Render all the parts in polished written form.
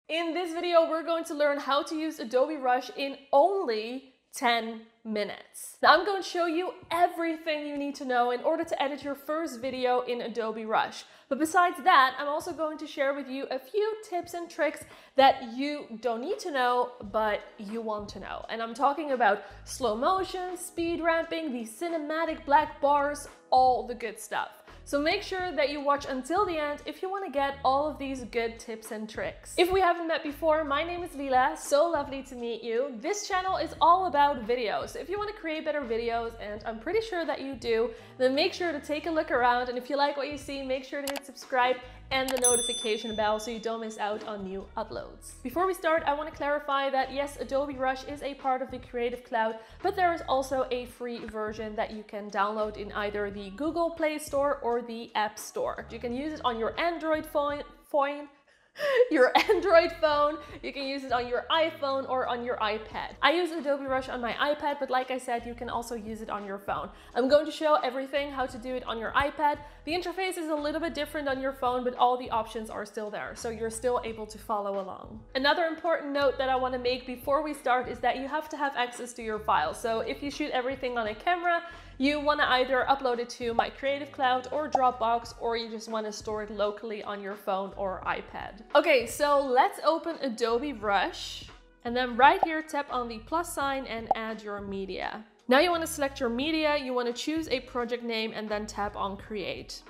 In this video, we're going to learn how to use Adobe Rush in only 10 minutes. Now, I'm going to show you everything you need to know in order to edit your first video in Adobe Rush. But besides that, I'm also going to share with you a few tips and tricks that you don't need to know, but you want to know. And I'm talking about slow motion, speed ramping, the cinematic black bars, all the good stuff. So make sure that you watch until the end if you want to get all of these good tips and tricks. If we haven't met before, my name is Lila, so lovely to meet you. This channel is all about videos. If you want to create better videos, and I'm pretty sure that you do, then make sure to take a look around. And if you like what you see, make sure to hit subscribe and the notification bell so you don't miss out on new uploads. Before we start, I want to clarify that yes, Adobe Rush is a part of the Creative Cloud, but there is also a free version that you can download in either the Google Play Store or the App Store. You can use it on your Android phone, you can use it on your iPhone or on your iPad. I use Adobe Rush on my iPad, but like I said, you can also use it on your phone. I'm going to show everything how to do it on your iPad. The interface is a little bit different on your phone, but all the options are still there, so you're still able to follow along. Another important note that I want to make before we start is that you have to have access to your files. So if you shoot everything on a camera, you want to either upload it to my Creative Cloud or Dropbox, or you just want to store it locally on your phone or iPad. Okay, so let's open Adobe Rush, and then right here tap on the plus sign and add your media. Now you want to select your media, you want to choose a project name and then tap on create.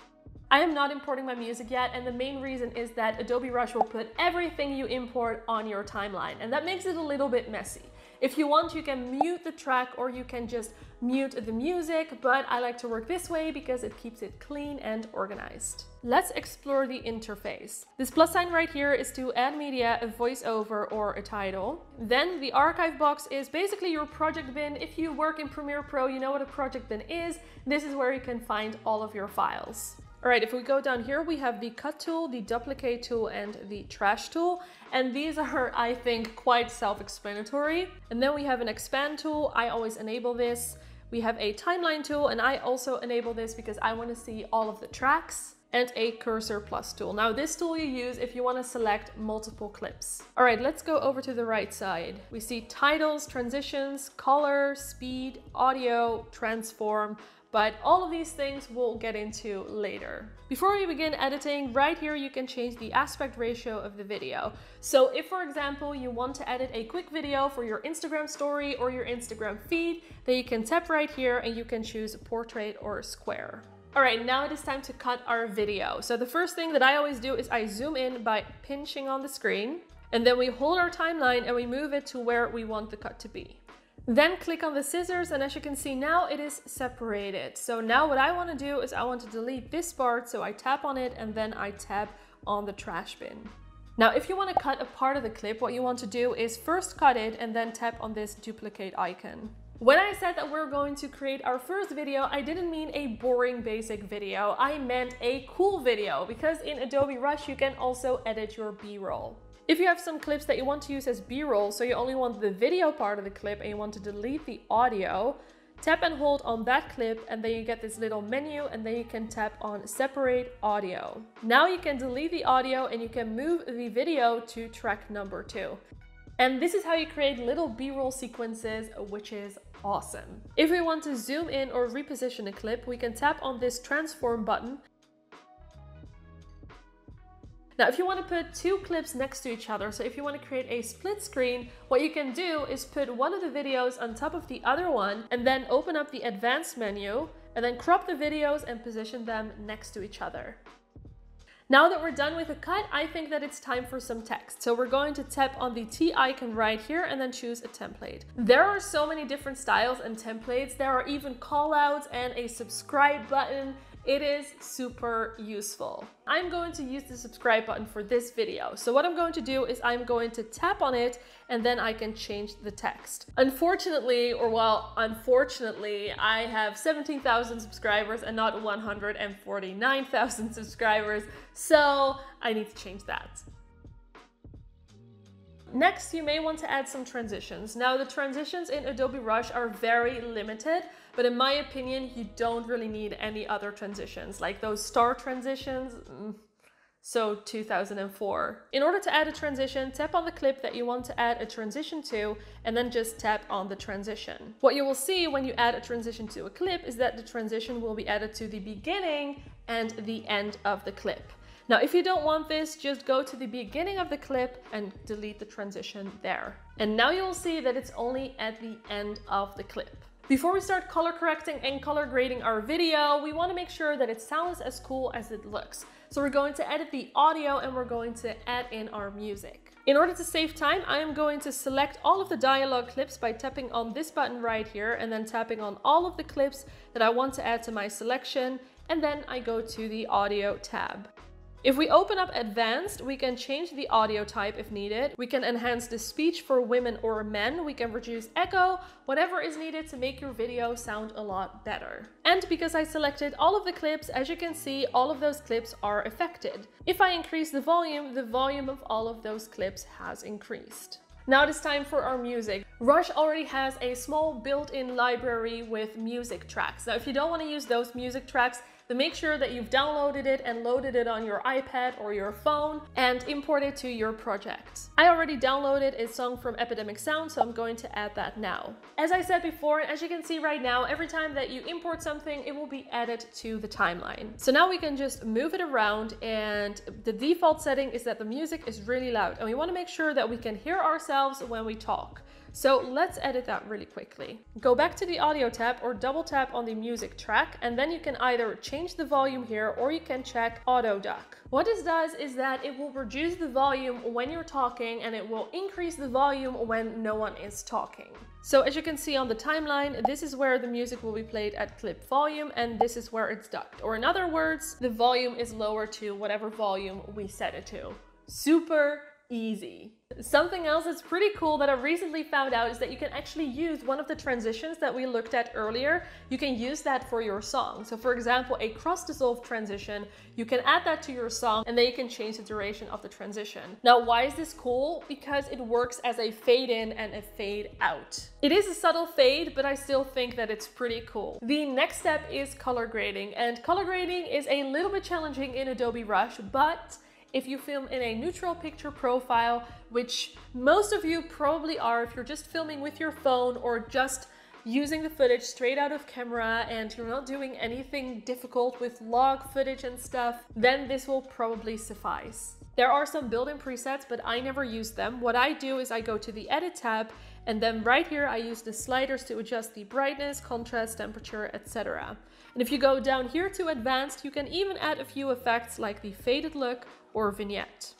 I am not importing my music yet, and the main reason is that Adobe Rush will put everything you import on your timeline, and that makes it a little bit messy. If you want, you can mute the track or you can just mute the music, but I like to work this way because it keeps it clean and organized. Let's explore the interface. This plus sign right here is to add media, a voiceover or a title. Then the archive box is basically your project bin. If you work in Premiere Pro, you know what a project bin is. This is where you can find all of your files. All right, if we go down here, we have the cut tool, the duplicate tool, and the trash tool. And these are, I think, quite self-explanatory. And then we have an expand tool. I always enable this. We have a timeline tool, and I also enable this because I want to see all of the tracks, and a cursor plus tool. Now this tool you use if you want to select multiple clips. All right, let's go over to the right side. We see titles, transitions, color, speed, audio, transform, but all of these things we'll get into later. Before we begin editing, right here you can change the aspect ratio of the video. So if, for example, you want to edit a quick video for your Instagram story or your Instagram feed, then you can tap right here and you can choose portrait or square. All right, now it is time to cut our video. So the first thing that I always do is I zoom in by pinching on the screen, and then we hold our timeline and we move it to where we want the cut to be. Then click on the scissors, and as you can see now it is separated. So now what I want to do is I want to delete this part, so I tap on it and then I tap on the trash bin. Now if you want to cut a part of the clip, what you want to do is first cut it and then tap on this duplicate icon. When I said that we're going to create our first video, I didn't mean a boring basic video. I meant a cool video, because in Adobe Rush you can also edit your B-roll. If you have some clips that you want to use as B-roll, so you only want the video part of the clip and you want to delete the audio, tap and hold on that clip and then you get this little menu, and then you can tap on separate audio. Now you can delete the audio and you can move the video to track number 2. And this is how you create little B-roll sequences, which is awesome. If we want to zoom in or reposition a clip, we can tap on this transform button. Now, if you want to put two clips next to each other, so if you want to create a split screen, what you can do is put one of the videos on top of the other one, and then open up the advanced menu, and then crop the videos and position them next to each other. Now that we're done with the cut, I think that it's time for some text. So we're going to tap on the T icon right here and then choose a template. There are so many different styles and templates. There are even callouts and a subscribe button. It is super useful. I'm going to use the subscribe button for this video. So what I'm going to do is I'm going to tap on it and then I can change the text. Unfortunately, I have 17,000 subscribers and not 149,000 subscribers. So I need to change that. Next, you may want to add some transitions. Now, the transitions in Adobe Rush are very limited, but in my opinion, you don't really need any other transitions. Like those star transitions, So 2004. In order to add a transition, tap on the clip that you want to add a transition to, and then just tap on the transition. What you will see when you add a transition to a clip is that the transition will be added to the beginning and the end of the clip. Now, if you don't want this, just go to the beginning of the clip and delete the transition there. And now you will see that it's only at the end of the clip. Before we start color correcting and color grading our video, we want to make sure that it sounds as cool as it looks. So we're going to edit the audio and we're going to add in our music. In order to save time, I am going to select all of the dialogue clips by tapping on this button right here and then tapping on all of the clips that I want to add to my selection, and then I go to the audio tab. If we open up advanced, we can change the audio type if needed. We can enhance the speech for women or men. We can reduce echo, whatever is needed to make your video sound a lot better. And because I selected all of the clips, as you can see, all of those clips are affected. If I increase the volume of all of those clips has increased. Now it is time for our music. Rush already has a small built-in library with music tracks. Now, if you don't want to use those music tracks, then make sure that you've downloaded it and loaded it on your iPad or your phone and import it to your project. I already downloaded a song from Epidemic Sound, so I'm going to add that now. As I said before, as you can see right now, every time that you import something, it will be added to the timeline. So now we can just move it around, and the default setting is that the music is really loud, and we want to make sure that we can hear ourselves when we talk. So let's edit that really quickly. Go back to the audio tab or double tap on the music track, and then you can either change the volume here or you can check auto duck. What this does is that it will reduce the volume when you're talking and it will increase the volume when no one is talking. So as you can see on the timeline, this is where the music will be played at clip volume and this is where it's ducked. Or in other words, the volume is lower to whatever volume we set it to. Super easy. Something else that's pretty cool that I recently found out is that you can actually use one of the transitions that we looked at earlier. You can use that for your song. So for example, a cross dissolve transition, you can add that to your song and then you can change the duration of the transition. Now, why is this cool? Because it works as a fade in and a fade out. It is a subtle fade, but I still think that it's pretty cool. The next step is color grading, and color grading is a little bit challenging in Adobe Rush, but if you film in a neutral picture profile, which most of you probably are if you're just filming with your phone or just using the footage straight out of camera and you're not doing anything difficult with log footage and stuff, then this will probably suffice. There are some built-in presets, but I never use them. What I do is I go to the Edit tab, and then right here I use the sliders to adjust the brightness, contrast, temperature, etc. And if you go down here to Advanced, you can even add a few effects like the faded look or vignette.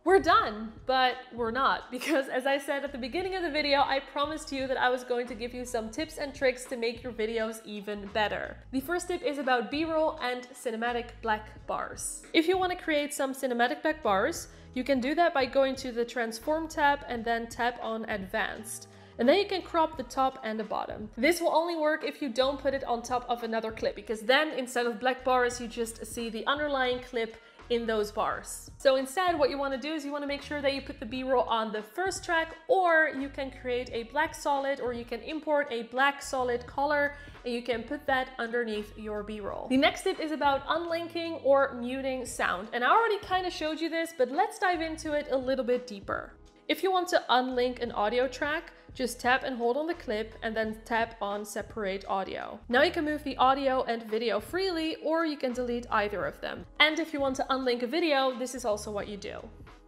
We're done, but we're not, because as I said at the beginning of the video, I promised you that I was going to give you some tips and tricks to make your videos even better. The first tip is about B-roll and cinematic black bars. If you want to create some cinematic black bars, you can do that by going to the Transform tab and then tap on Advanced. And then you can crop the top and the bottom. This will only work if you don't put it on top of another clip, because then instead of black bars, you just see the underlying clip in those bars. So instead, what you want to do is you want to make sure that you put the B-roll on the first track, or you can create a black solid, or you can import a black solid color and you can put that underneath your B-roll. The next tip is about unlinking or muting sound. And I already kind of showed you this, but let's dive into it a little bit deeper. If you want to unlink an audio track, just tap and hold on the clip and then tap on Separate Audio. Now you can move the audio and video freely, or you can delete either of them. And if you want to unlink a video, this is also what you do.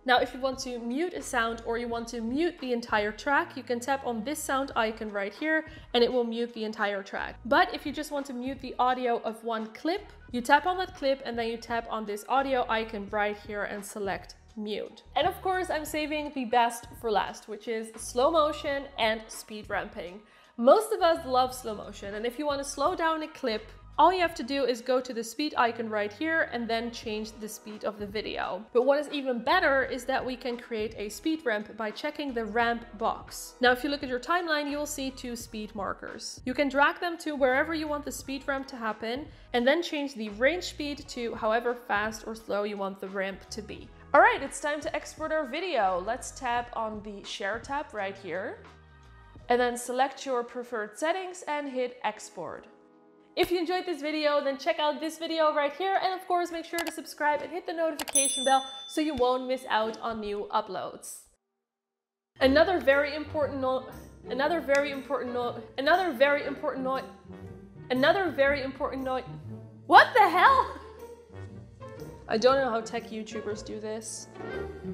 Now, if you want to mute a sound or you want to mute the entire track, you can tap on this sound icon right here and it will mute the entire track. But if you just want to mute the audio of one clip, you tap on that clip and then you tap on this audio icon right here and select mute. And of course, I'm saving the best for last, which is slow motion and speed ramping. Most of us love slow motion, and if you want to slow down a clip, all you have to do is go to the speed icon right here and then change the speed of the video. But what is even better is that we can create a speed ramp by checking the ramp box. Now, if you look at your timeline, you will see 2 speed markers. You can drag them to wherever you want the speed ramp to happen and then change the range speed to however fast or slow you want the ramp to be. All right, it's time to export our video. Let's tap on the Share tab right here and then select your preferred settings and hit Export. If you enjoyed this video, then check out this video right here, and of course make sure to subscribe and hit the notification bell so you won't miss out on new uploads. Another very important note. What the hell? I don't know how tech YouTubers do this.